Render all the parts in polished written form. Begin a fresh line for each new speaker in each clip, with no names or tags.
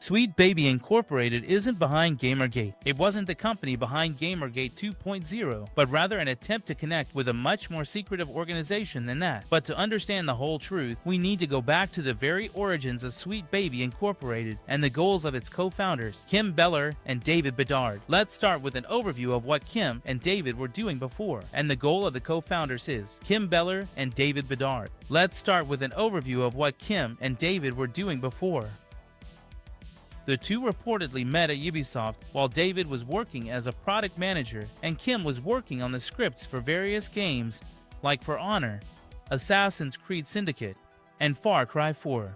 Sweet Baby Incorporated isn't behind Gamergate. It wasn't the company behind Gamergate 2.0, but rather an attempt to connect with a much more secretive organization than that. But to understand the whole truth, we need to go back to the very origins of Sweet Baby Incorporated and the goals of its co-founders, Kim Beller and David Bedard. Let's start with an overview of what Kim and David were doing before, and the goal of the co-founders is Kim Beller and David Bedard. Let's start with an overview of what Kim and David were doing before. The two reportedly met at Ubisoft while David was working as a product manager and Kim was working on the scripts for various games like For Honor, Assassin's Creed Syndicate, and Far Cry 4.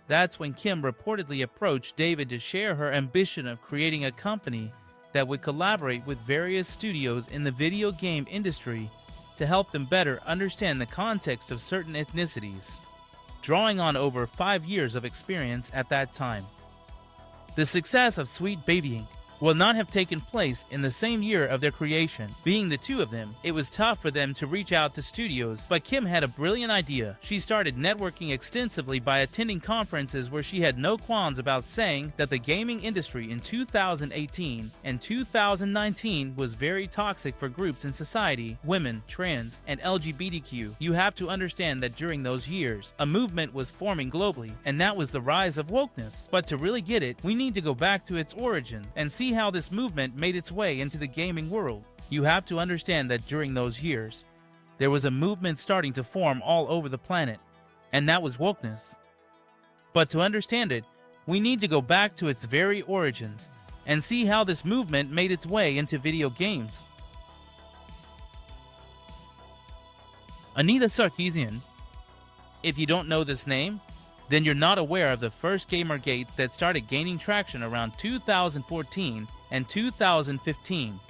That's when Kim reportedly approached David to share her ambition of creating a company that would collaborate with various studios in the video game industry to help them better understand the context of certain ethnicities, drawing on over 5 years of experience at that time. The success of Sweet Baby Inc. will not have taken place in the same year of their creation. Being the two of them, it was tough for them to reach out to studios, but Kim had a brilliant idea. She started networking extensively by attending conferences where she had no qualms about saying that the gaming industry in 2018 and 2019 was very toxic for groups in society, women, trans, and LGBTQ. You have to understand that during those years, a movement was forming globally, and that was the rise of wokeness. But to really get it, we need to go back to its origin and see how this movement made its way into the gaming world. You have to understand that during those years, there was a movement starting to form all over the planet, and that was wokeness. But to understand it, we need to go back to its very origins and see how this movement made its way into video games. Anita Sarkeesian. If you don't know this name, then you're not aware of the first Gamergate that started gaining traction around 2014 and 2015.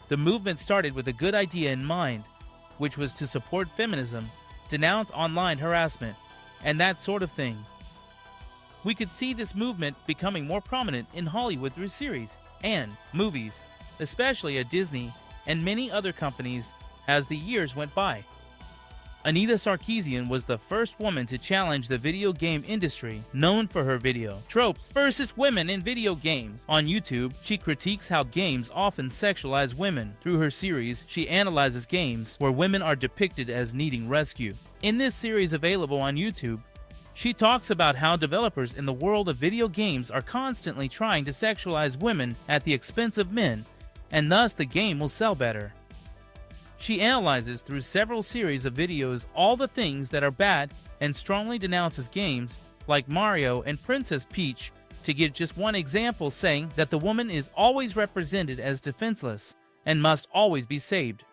The movement started with a good idea in mind, which was to support feminism, denounce online harassment, and that sort of thing. We could see this movement becoming more prominent in Hollywood through series and movies, especially at Disney and many other companies as the years went by. Anita Sarkeesian was the first woman to challenge the video game industry, known for her video, Tropes versus Women in Video Games. On YouTube, she critiques how games often sexualize women. Through her series, she analyzes games where women are depicted as needing rescue. In this series available on YouTube, she talks about how developers in the world of video games are constantly trying to sexualize women at the expense of men, and thus the game will sell better. She analyzes through several series of videos all the things that are bad and strongly denounces games like Mario and Princess Peach, to give just one example, saying that the woman is always represented as defenseless and must always be saved.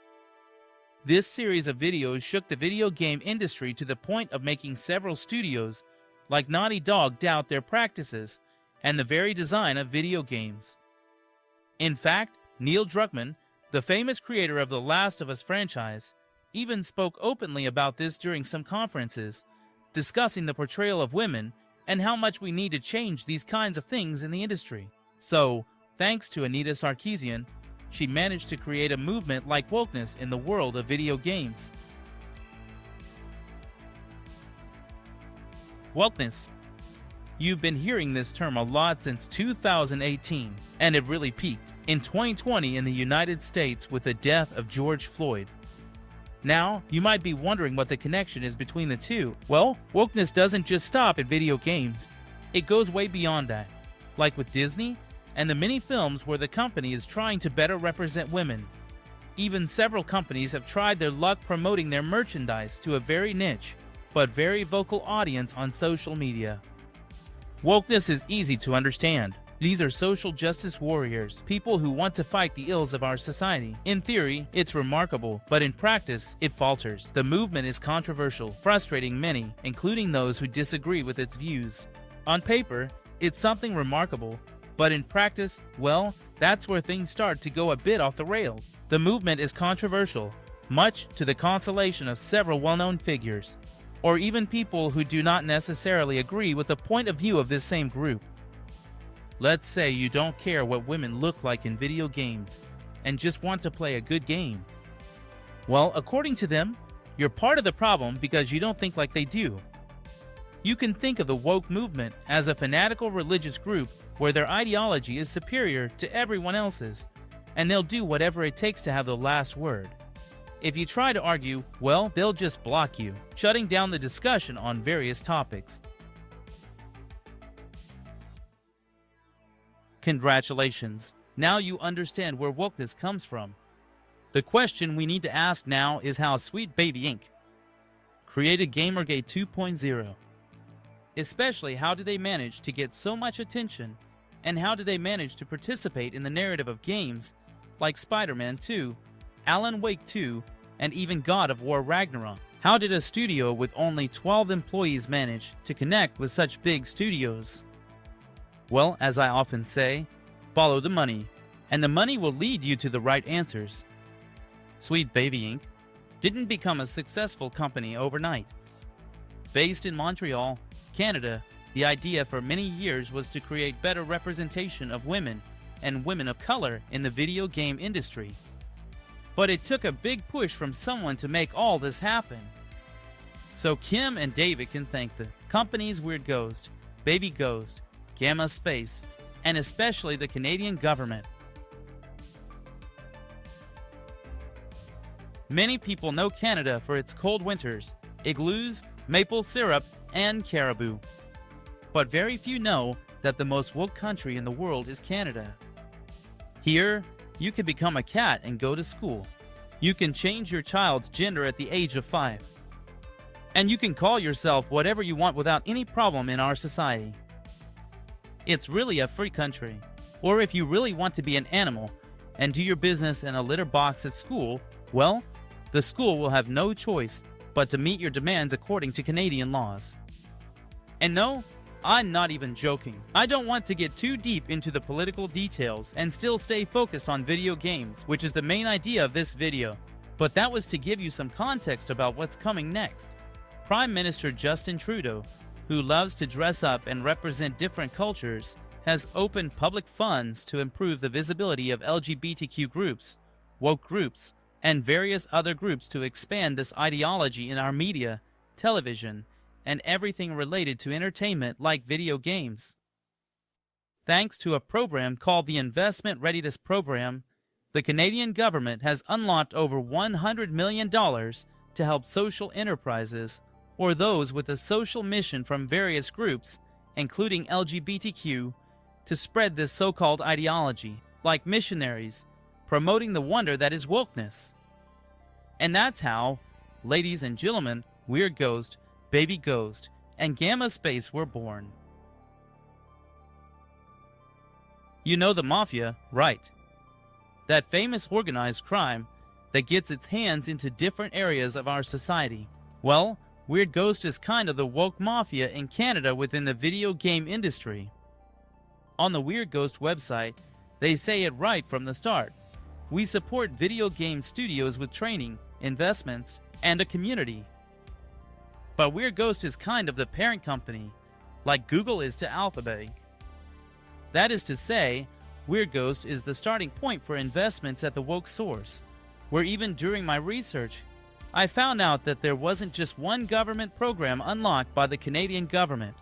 This series of videos shook the video game industry to the point of making several studios like Naughty Dog doubt their practices and the very design of video games. In fact, Neil Druckmann, the famous creator of the Last of Us franchise, even spoke openly about this during some conferences, discussing the portrayal of women and how much we need to change these kinds of things in the industry. So, thanks to Anita Sarkeesian, she managed to create a movement like wokeness in the world of video games. Wokeness. You've been hearing this term a lot since 2018, and it really peaked in 2020 in the United States with the death of George Floyd. Now, you might be wondering what the connection is between the two. Well, wokeness doesn't just stop at video games. It goes way beyond that, like with Disney and the many films where the company is trying to better represent women. Even several companies have tried their luck promoting their merchandise to a very niche, but very vocal audience on social media. Wokeness is easy to understand. These are social justice warriors, people who want to fight the ills of our society. In theory, it's remarkable, but in practice, it falters. The movement is controversial, frustrating many, including those who disagree with its views. On paper, it's something remarkable, but in practice, well, that's where things start to go a bit off the rails. The movement is controversial, much to the consolation of several well-known figures, or even people who do not necessarily agree with the point of view of this same group. Let's say you don't care what women look like in video games and just want to play a good game. Well, according to them, you're part of the problem because you don't think like they do. You can think of the woke movement as a fanatical religious group where their ideology is superior to everyone else's, and they'll do whatever it takes to have the last word. If you try to argue, well, they'll just block you, shutting down the discussion on various topics. Congratulations! Now you understand where wokeness comes from. The question we need to ask now is how Sweet Baby Inc. created Gamergate 2.0. Especially, how did they manage to get so much attention, and how did they manage to participate in the narrative of games like Spider-Man 2, Alan Wake 2, and even God of War Ragnarok? How did a studio with only 12 employees manage to connect with such big studios? Well, as I often say, follow the money, and the money will lead you to the right answers. Sweet Baby Inc. didn't become a successful company overnight. Based in Montreal, Canada, the idea for many years was to create better representation of women and women of color in the video game industry. But it took a big push from someone to make all this happen. So Kim and David can thank the companies Weird Ghost, Baby Ghost, Gamma Space, and especially the Canadian government. Many people know Canada for its cold winters, igloos, maple syrup, and caribou. But very few know that the most woke country in the world is Canada. Here, you can become a cat and go to school. You can change your child's gender at the age of 5. And you can call yourself whatever you want without any problem in our society. It's really a free country. Or if you really want to be an animal and do your business in a litter box at school, well, the school will have no choice but to meet your demands according to Canadian laws. And no, I'm not even joking. I don't want to get too deep into the political details and still stay focused on video games, which is the main idea of this video. But that was to give you some context about what's coming next. Prime Minister Justin Trudeau, who loves to dress up and represent different cultures, has opened public funds to improve the visibility of LGBTQ groups, woke groups, and various other groups to expand this ideology in our media, television, and everything related to entertainment like video games. Thanks to a program called the Investment Readiness Program, the Canadian government has unlocked over $100 million to help social enterprises or those with a social mission from various groups, including LGBTQ, to spread this so-called ideology, like missionaries, promoting the wonder that is wokeness. And that's how, ladies and gentlemen, Weird Ghost, Baby Ghost, and Gamma Space were born. You know the Mafia, right? That famous organized crime that gets its hands into different areas of our society. Well, Weird Ghost is kind of the woke mafia in Canada within the video game industry. On the Weird Ghost website, they say it right from the start. We support video game studios with training, investments, and a community. But Weird Ghost is kind of the parent company, like Google is to Alphabet. That is to say, Weird Ghost is the starting point for investments at the woke source, where even during my research, I found out that there wasn't just one government program unlocked by the Canadian government,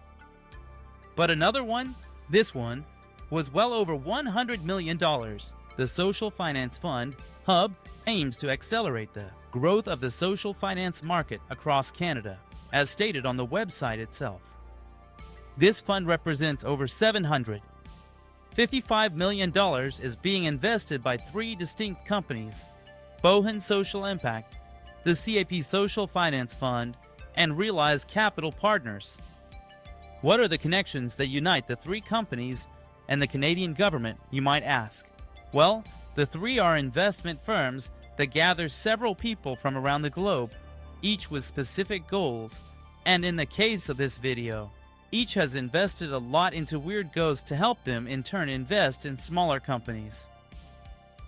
but another one, this one, was well over $100 million. The Social Finance Fund, HUB, aims to accelerate the growth of the social finance market across Canada, as stated on the website itself. This fund represents over $755 million is being invested by 3 distinct companies: Bohan Social Impact, the CAP Social Finance Fund, and Realize Capital Partners. What are the connections that unite the 3 companies and the Canadian government, you might ask? Well, the 3 are investment firms that gather several people from around the globe, each with specific goals, and in the case of this video, each has invested a lot into Weird Ghost to help them in turn invest in smaller companies.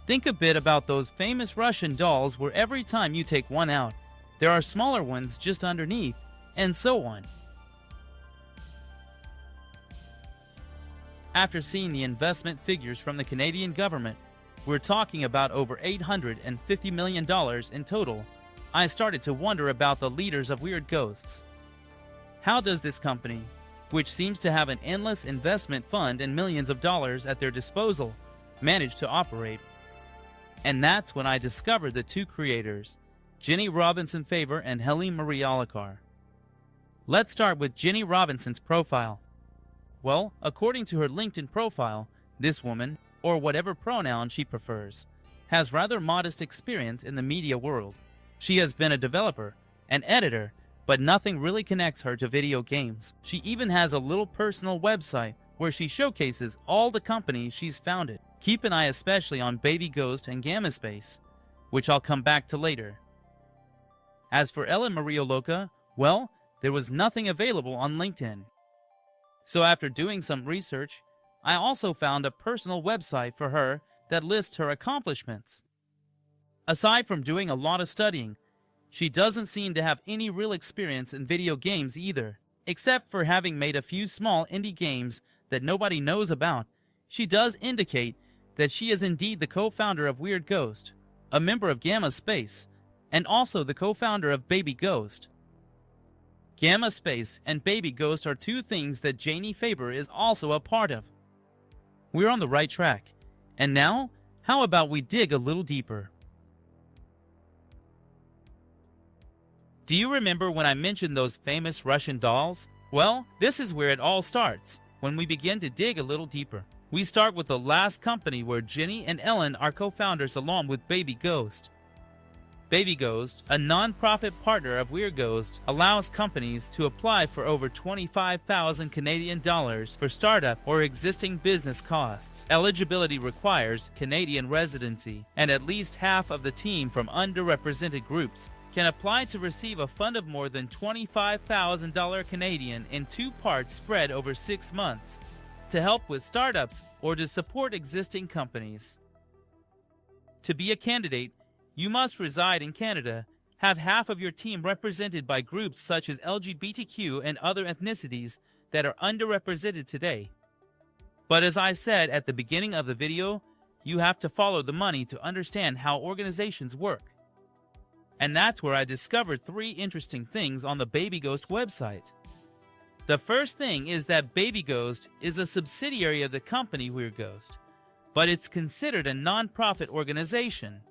Think a bit about those famous Russian dolls where every time you take one out, there are smaller ones just underneath, and so on. After seeing the investment figures from the Canadian government, we're talking about over $850 million in total, I started to wonder about the leaders of Weird Ghosts. How does this company, which seems to have an endless investment fund and millions of dollars at their disposal, manage to operate? And that's when I discovered the two creators, Jenny Robinson Faber and Helene Marie Alikar. Let's start with Jenny Robinson's profile. Well, according to her LinkedIn profile, this woman, or whatever pronoun she prefers, has rather modest experience in the media world. She has been a developer, an editor, but nothing really connects her to video games. She even has a little personal website where she showcases all the companies she's founded. Keep an eye especially on Baby Ghost and Gamma Space, which I'll come back to later. As for Ellen Marie Oloka, well, there was nothing available on LinkedIn. So after doing some research, I also found a personal website for her that lists her accomplishments. Aside from doing a lot of studying, she doesn't seem to have any real experience in video games either. Except for having made a few small indie games that nobody knows about, she does indicate that she is indeed the co-founder of Weird Ghost, a member of Gamma Space, and also the co-founder of Baby Ghost. Gamma Space and Baby Ghost are two things that Jenny Faber is also a part of. We're on the right track. And now, how about we dig a little deeper? Do you remember when I mentioned those famous Russian dolls? Well, this is where it all starts, when we begin to dig a little deeper. We start with the last company where Jenny and Ellen are co-founders along with Baby Ghost. Baby Ghost, a non-profit partner of Weird Ghost, allows companies to apply for over 25,000 Canadian dollars for startup or existing business costs. Eligibility requires Canadian residency, and at least half of the team from underrepresented groups can apply to receive a fund of more than $25,000 Canadian in two parts spread over 6 months to help with startups or to support existing companies. To be a candidate, you must reside in Canada, have half of your team represented by groups such as LGBTQ and other ethnicities that are underrepresented today. But as I said at the beginning of the video, you have to follow the money to understand how organizations work. And that's where I discovered 3 interesting things on the Baby Ghost website. The first thing is that Baby Ghost is a subsidiary of the company Weird Ghost, but it's considered a non-profit organization.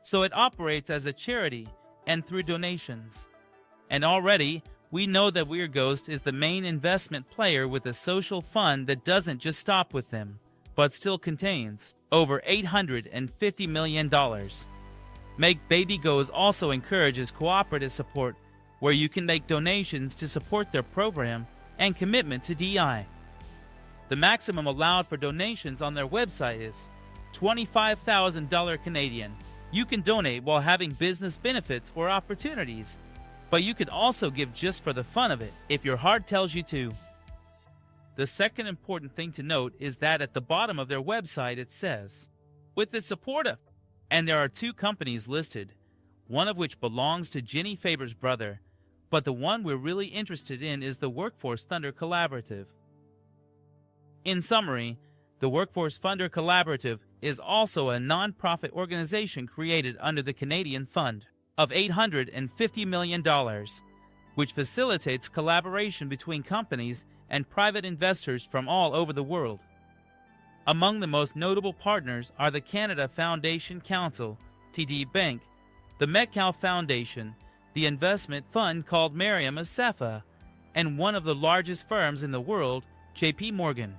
So it operates as a charity and through donations. And already, we know that Weird Ghost is the main investment player with a social fund that doesn't just stop with them, but still contains over $850 million. Make Baby Ghost also encourages cooperative support where you can make donations to support their program and commitment to DI. The maximum allowed for donations on their website is $25,000 Canadian. You can donate while having business benefits or opportunities, but you could also give just for the fun of it if your heart tells you to. The second important thing to note is that at the bottom of their website it says, with the support of, and there are 2 companies listed, one of which belongs to Jenny Faber's brother, but the one we're really interested in is the Workforce Thunder Collaborative. In summary, the Workforce Thunder Collaborative is also a non-profit organization created under the Canadian Fund of $850 million, which facilitates collaboration between companies and private investors from all over the world. Among the most notable partners are the Canada Foundation Council, TD Bank, the Metcalfe Foundation, the investment fund called Miriam Asefa, and one of the largest firms in the world, JP Morgan.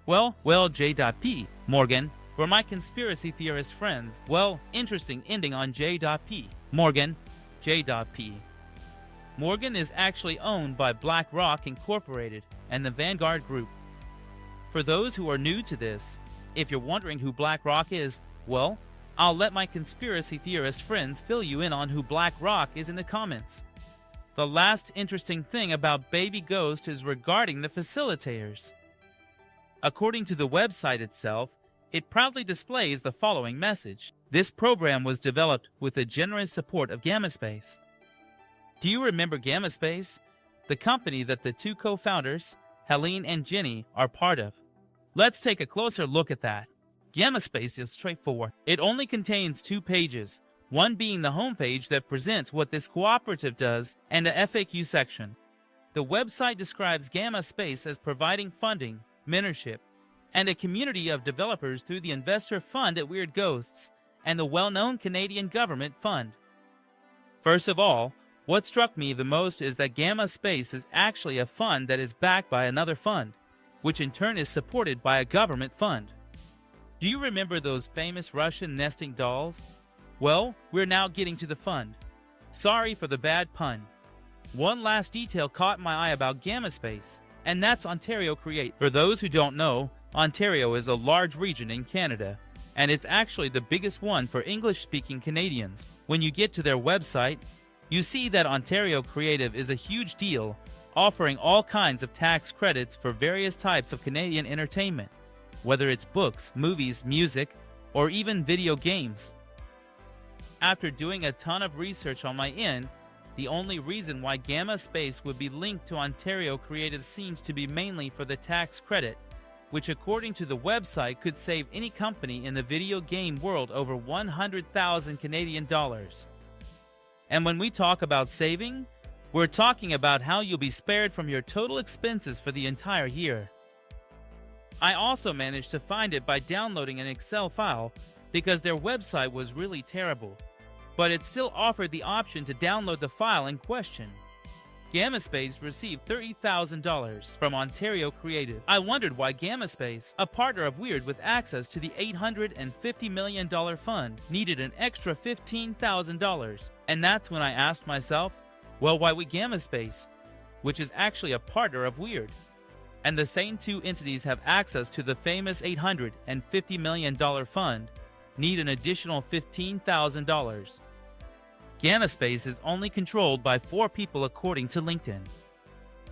Well, J.P. Morgan. For my conspiracy theorist friends, well, interesting ending on J.P. Morgan, J.P. Morgan is actually owned by BlackRock Incorporated and the Vanguard Group. For those who are new to this, if you're wondering who BlackRock is, well, I'll let my conspiracy theorist friends fill you in on who BlackRock is in the comments. The last interesting thing about Baby Ghost is regarding the facilitators. According to the website itself, it proudly displays the following message. This program was developed with the generous support of Gamma Space. Do you remember Gamma Space? The company that the 2 co-founders, Helene and Jenny, are part of. Let's take a closer look at that. Gamma Space is straightforward. It only contains 2 pages, one being the homepage that presents what this cooperative does and a FAQ section. The website describes Gamma Space as providing funding, mentorship, and a community of developers through the investor fund at Weird Ghosts and the well-known Canadian government fund. First of all, what struck me the most is that Gamma Space is actually a fund that is backed by another fund, which in turn is supported by a government fund. Do you remember those famous Russian nesting dolls? Well, we're now getting to the fund. Sorry for the bad pun. One last detail caught my eye about Gamma Space, and that's Ontario Create. For those who don't know, Ontario is a large region in Canada, and it's actually the biggest one for English-speaking Canadians. When you get to their website, you see that Ontario Creative is a huge deal, offering all kinds of tax credits for various types of Canadian entertainment, whether it's books, movies, music, or even video games. After doing a ton of research on my end, the only reason why Gamma Space would be linked to Ontario Creative seems to be mainly for the tax credit, which according to the website could save any company in the video game world over 100,000 Canadian dollars. And when we talk about saving, we're talking about how you'll be spared from your total expenses for the entire year. I also managed to find it by downloading an Excel file because their website was really terrible, but it still offered the option to download the file in question. Gamma Space received $30,000 from Ontario Creative. I wondered why Gamma Space, a partner of Weird with access to the $850 million fund, needed an extra $15,000. And that's when I asked myself, well, why would Gamma Space, which is actually a partner of Weird, and the same two entities have access to the famous $850 million fund, need an additional $15,000? Gamma Space is only controlled by 4 people according to LinkedIn.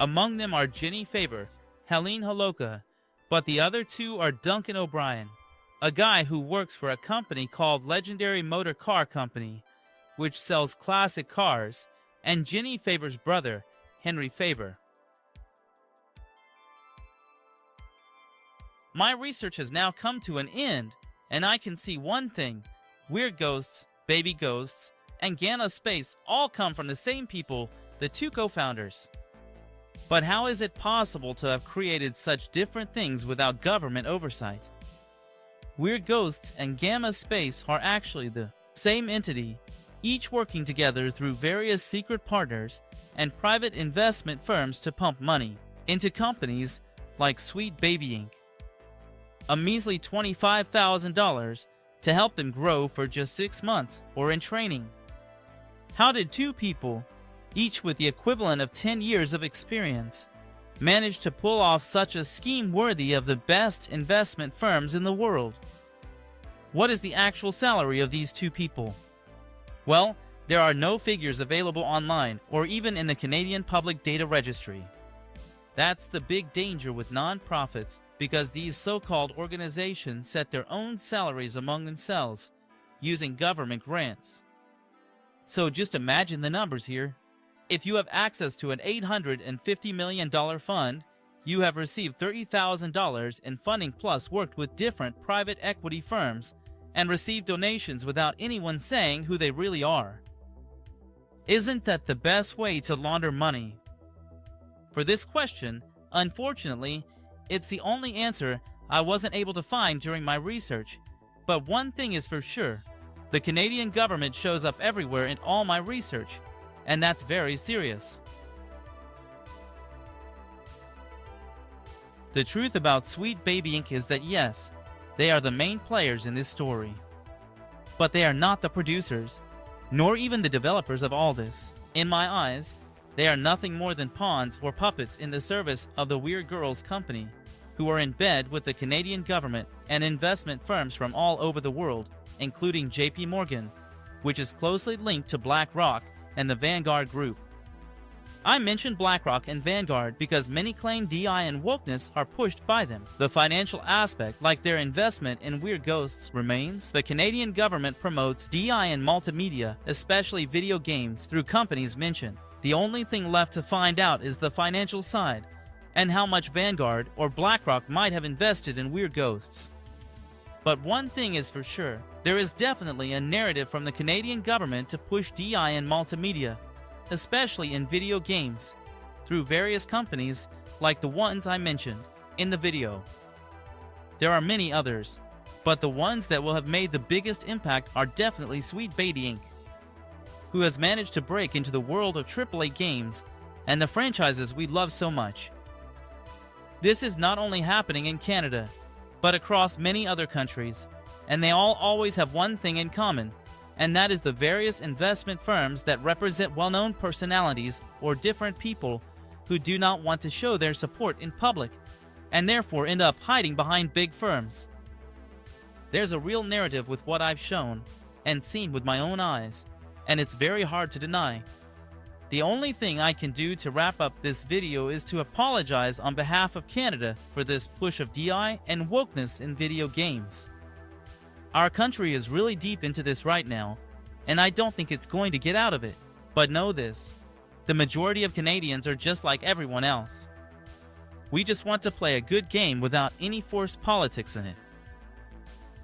Among them are Jenny Faber, Helene Holoka, but the other 2 are Duncan O'Brien, a guy who works for a company called Legendary Motor Car Company, which sells classic cars, and Jenny Faber's brother, Henry Faber. My research has now come to an end, and I can see one thing: Weird Ghosts, Baby Ghosts, and Gamma Space all come from the same people, the 2 co-founders. But how is it possible to have created such different things without government oversight? Weird Ghosts and Gamma Space are actually the same entity, each working together through various secret partners and private investment firms to pump money into companies like Sweet Baby Inc. A measly $25,000 to help them grow for just 6 months or in training. How did 2 people, each with the equivalent of 10 years of experience, manage to pull off such a scheme worthy of the best investment firms in the world? What is the actual salary of these 2 people? Well, there are no figures available online or even in the Canadian Public Data Registry. That's the big danger with non-profits, because these so-called organizations set their own salaries among themselves using government grants. So just imagine the numbers here. If you have access to an $850 million fund, you have received $30,000 in funding plus worked with different private equity firms and received donations without anyone saying who they really are. Isn't that the best way to launder money? For this question, unfortunately, it's the only answer I wasn't able to find during my research. But one thing is for sure: the Canadian government shows up everywhere in all my research, and that's very serious. The truth about Sweet Baby Inc. is that yes, they are the main players in this story. But they are not the producers, nor even the developers of all this. In my eyes, they are nothing more than pawns or puppets in the service of the Weird Girls company, who are in bed with the Canadian government and investment firms from all over the world, including JP Morgan, which is closely linked to BlackRock and the Vanguard Group. I mentioned BlackRock and Vanguard because many claim DI and wokeness are pushed by them. The financial aspect, like their investment in Weird Ghosts, remains. The Canadian government promotes DI and multimedia, especially video games, through companies mentioned. The only thing left to find out is the financial side, and how much Vanguard or BlackRock might have invested in Weird Ghosts. But one thing is for sure: There is definitely a narrative from the Canadian government to push DI in multimedia, especially in video games, through various companies like the ones I mentioned in the video. There are many others, but the ones that will have made the biggest impact are definitely Sweet Baby Inc., who has managed to break into the world of AAA games and the franchises we love so much. This is not only happening in Canada, but across many other countries, and they all always have one thing in common, and that is the various investment firms that represent well-known personalities or different people who do not want to show their support in public, and therefore end up hiding behind big firms. There's a real narrative with what I've shown and seen with my own eyes, and it's very hard to deny. The only thing I can do to wrap up this video is to apologize on behalf of Canada for this push of DI and wokeness in video games. Our country is really deep into this right now, and I don't think it's going to get out of it. But know this, the majority of Canadians are just like everyone else. We just want to play a good game without any forced politics in it.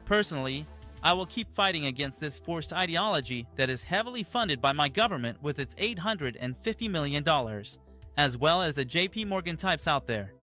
Personally, I will keep fighting against this forced ideology that is heavily funded by my government with its $850 million, as well as the JP Morgan types out there.